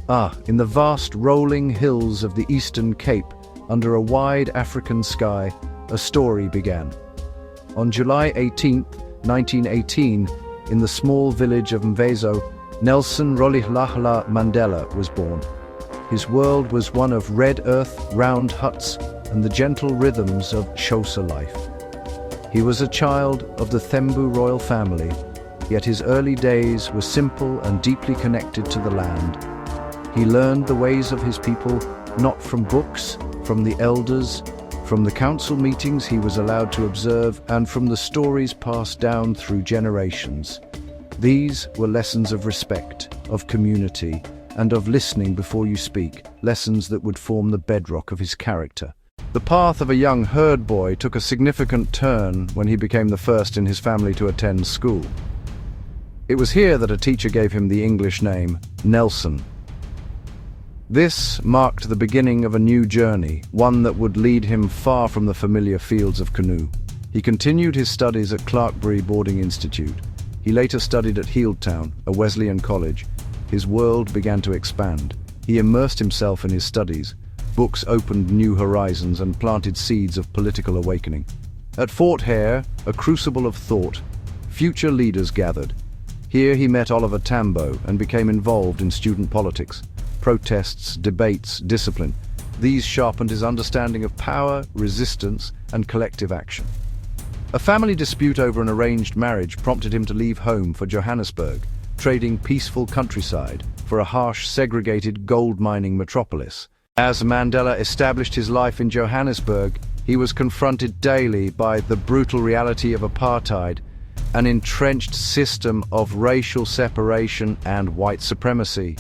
In the vast rolling hills of the Eastern Cape, under a wide African sky, a story began. On July 18, 1918, in the small village of Mvezo, Nelson Rolihlahla Mandela was born. His world was one of red earth, round huts, and the gentle rhythms of Xhosa life. He was a child of the Thembu royal family, yet his early days were simple and deeply connected to the land. He learned the ways of his people, not from books, from the elders, from the council meetings he was allowed to observe, and from the stories passed down through generations. These were lessons of respect, of community, and of listening before you speak, lessons that would form the bedrock of his character. The path of a young herd boy took a significant turn when he became the first in his family to attend school. It was here that a teacher gave him the English name, Nelson. This marked the beginning of a new journey, one that would lead him far from the familiar fields of canoe. He continued his studies at Clarkbury Boarding Institute. He later studied at Healdtown, a Wesleyan college. His world began to expand. He immersed himself in his studies. Books opened new horizons and planted seeds of political awakening. At Fort Hare, a crucible of thought, future leaders gathered. Here he met Oliver Tambo and became involved in student politics. Protests, debates, discipline. These sharpened his understanding of power, resistance, and collective action. A family dispute over an arranged marriage prompted him to leave home for Johannesburg, trading peaceful countryside for a harsh, segregated gold mining metropolis. As Mandela established his life in Johannesburg, he was confronted daily by the brutal reality of apartheid, an entrenched system of racial separation and white supremacy.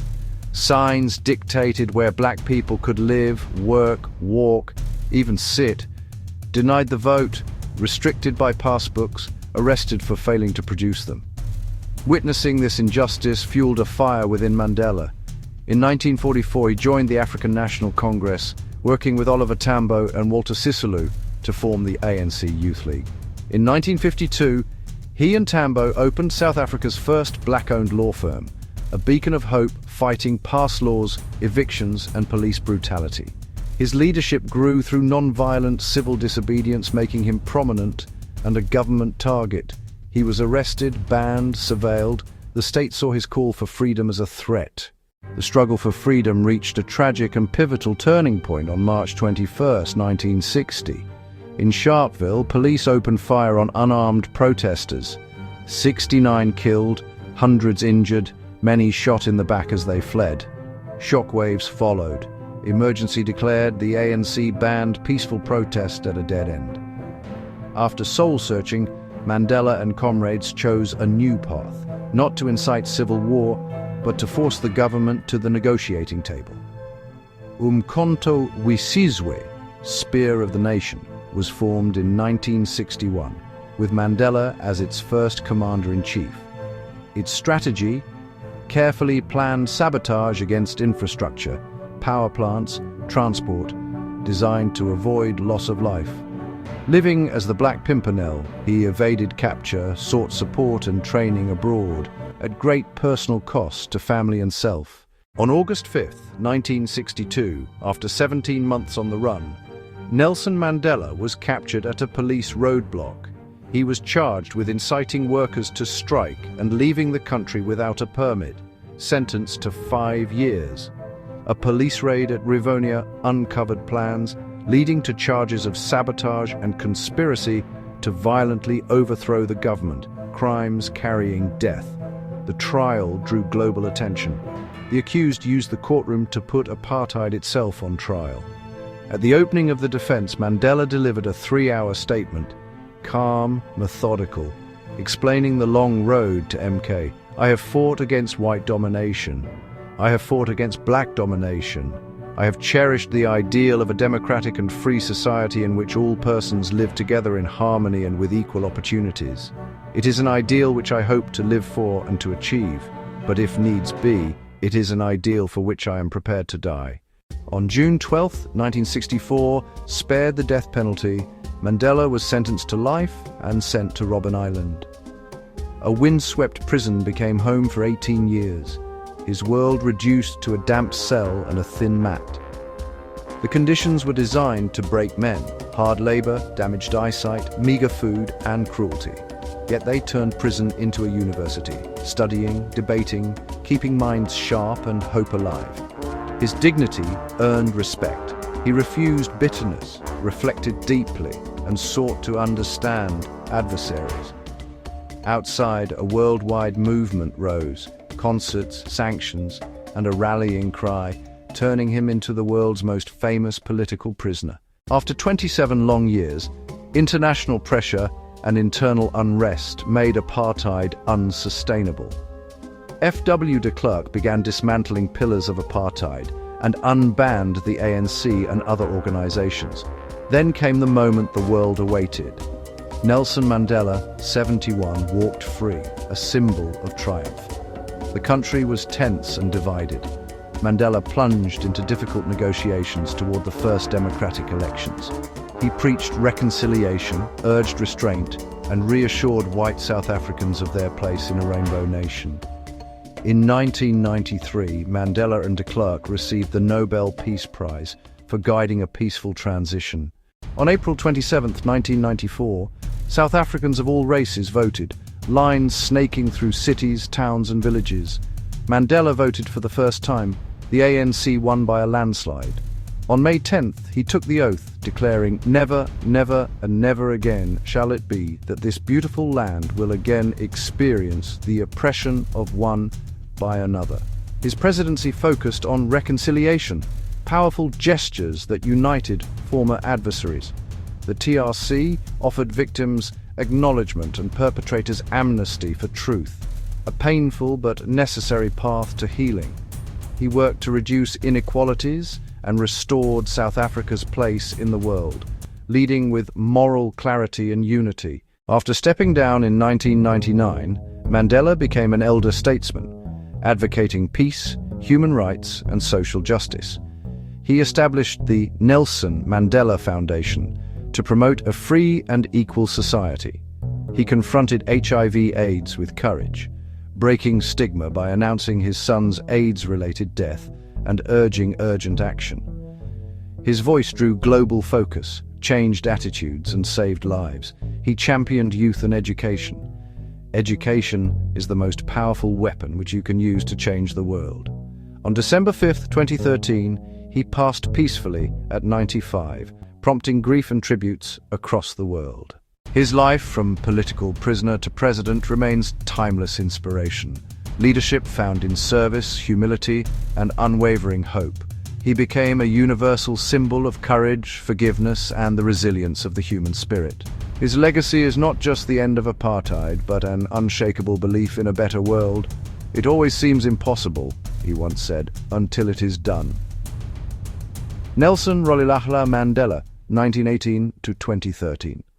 Signs dictated where black people could live, work, walk, even sit. Denied the vote, restricted by passbooks, arrested for failing to produce them. Witnessing this injustice fueled a fire within Mandela. In 1944, he joined the African National Congress, working with Oliver Tambo and Walter Sisulu to form the ANC Youth League. In 1952, he and Tambo opened South Africa's first black-owned law firm, a beacon of hope fighting pass laws, evictions, and police brutality. His leadership grew through non-violent civil disobedience, making him prominent and a government target. He was arrested, banned, surveilled. The state saw his call for freedom as a threat. The struggle for freedom reached a tragic and pivotal turning point on March 21, 1960. In Sharpeville, police opened fire on unarmed protesters. 69 killed, hundreds injured, many shot in the back as they fled. Shockwaves followed. Emergency declared, the ANC banned peaceful protest at a dead end. After soul-searching, Mandela and comrades chose a new path, not to incite civil war, but to force the government to the negotiating table. Umkhonto weSizwe, Spear of the Nation, was formed in 1961, with Mandela as its first commander-in-chief. Its strategy: carefully planned sabotage against infrastructure, power plants, transport, designed to avoid loss of life. Living as the Black Pimpernel, he evaded capture, sought support and training abroad, at great personal cost to family and self. On August 5, 1962, after 17 months on the run, Nelson Mandela was captured at a police roadblock. He was charged with inciting workers to strike and leaving the country without a permit, sentenced to 5 years. A police raid at Rivonia uncovered plans, leading to charges of sabotage and conspiracy to violently overthrow the government, crimes carrying death. The trial drew global attention. The accused used the courtroom to put apartheid itself on trial. At the opening of the defense, Mandela delivered a 3-hour statement, calm, methodical, explaining the long road to MK. I have fought against white domination. I have fought against black domination. I have cherished the ideal of a democratic and free society in which all persons live together in harmony and with equal opportunities. It is an ideal which I hope to live for and to achieve, but if needs be, it is an ideal for which I am prepared to die. On June 12, 1964, spared the death penalty, Mandela was sentenced to life and sent to Robben Island. A windswept prison became home for 18 years. his world reduced to a damp cell and a thin mat. The conditions were designed to break men: hard labor, damaged eyesight, meager food, and cruelty. Yet they turned prison into a university, studying, debating, keeping minds sharp and hope alive. His dignity earned respect. He refused bitterness, reflected deeply, and sought to understand adversaries. Outside, a worldwide movement rose: concerts, sanctions, and a rallying cry, turning him into the world's most famous political prisoner. After 27 long years, international pressure and internal unrest made apartheid unsustainable. F.W. de Klerk began dismantling pillars of apartheid and unbanned the ANC and other organizations. Then came the moment the world awaited. Nelson Mandela, 71, walked free, a symbol of triumph. The country was tense and divided. Mandela plunged into difficult negotiations toward the first democratic elections. He preached reconciliation, urged restraint, and reassured white South Africans of their place in a rainbow nation. In 1993, Mandela and de Klerk received the Nobel Peace Prize for guiding a peaceful transition. On April 27, 1994, South Africans of all races voted, lines snaking through cities, towns, and villages. Mandela voted for the first time. The ANC won by a landslide. On May 10th, he took the oath, declaring, "Never, never, and never again shall it be that this beautiful land will again experience the oppression of one by another." His presidency focused on reconciliation, powerful gestures that united former adversaries. The TRC offered victims acknowledgement and perpetrators amnesty for truth, a painful but necessary path to healing. He worked to reduce inequalities and restored South Africa's place in the world, leading with moral clarity and unity. After stepping down in 1999, Mandela became an elder statesman, advocating peace, human rights, and social justice. He established the Nelson Mandela Foundation to promote a free and equal society. He confronted HIV/AIDS with courage, breaking stigma by announcing his son's AIDS-related death and urging urgent action. His voice drew global focus, changed attitudes, and saved lives. He championed youth and education. Education is the most powerful weapon which you can use to change the world. On December 5, 2013, he passed peacefully at 95, prompting grief and tributes across the world. His life, from political prisoner to president, remains timeless inspiration. Leadership found in service, humility, and unwavering hope. He became a universal symbol of courage, forgiveness, and the resilience of the human spirit. His legacy is not just the end of apartheid, but an unshakable belief in a better world. "It always seems impossible," he once said, "until it is done." Nelson Rolihlahla Mandela, 1918 to 2013.